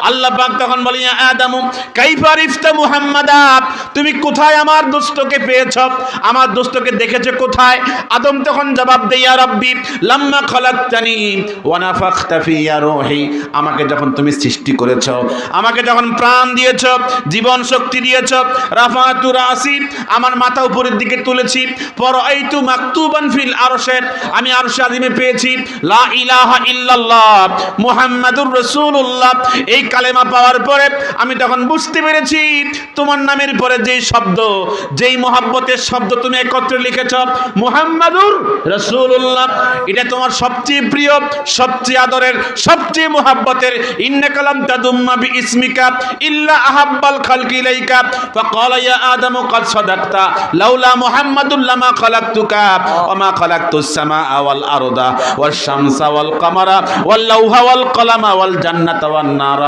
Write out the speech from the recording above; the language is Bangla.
আল্লাহ পাক তখন বলেন, ইয়া আদমু কাইফা আরিফতা মুহাম্মাদা, তুমি কোথায় আমার দোস্তকে পেয়েছো, আমার দোস্তকে দেখেছো কোথায়? আদম তখন জবাব দেয়, ইয়া রাব্বি লাম্মা খালাকতানি ওয়া নাফাখতা ফিয়া রূহি, আমাকে যখন তুমি সৃষ্টি করেছো, আমাকে যখন প্রাণ দিয়েছো, জীবন শক্তি দিয়েছো, রাফাতু রাসি, আমার মাথা উপরের দিকে তুলেছি, পরাইতু মাকতুবান ফিল আরশে, আমি আরশে আযিমে পেয়েছি লা ইলাহা ইল্লাল্লাহ মুহাম্মাদুর রাসূলুল্লাহ। এই কালেমা পাওয়ার পরে আমি তখন বুঝতে পেরেছি তোমার নামের পরে যেই শব্দ, যেই মহব্বতের শব্দ তুমি একত্রে লিখেছ মুহাম্মাদুর রাসূলুল্লাহ, এটা তোমার সবচেয়ে প্রিয়, সবচেয়ে আদরের, সবচেয়ে মুহাব্বতের। ইন্নাকা লাম তাদুম্মা বিইসমিকা ইল্লা আহাব্বাল খালকি ইলাইকা ফাকালা ইয়া আদামু ক্বাদ সাদাকতা লাউলা মুহাম্মাদুল লামা খালাকতুকা ওয়া মা খালাকতুস সামাআ ওয়াল আরদা ওয়াশ শামসা ওয়াল কামারা ওয়াল লাওহা ওয়াল কলামা ওয়াল জান্নাতা ওয়ান নারা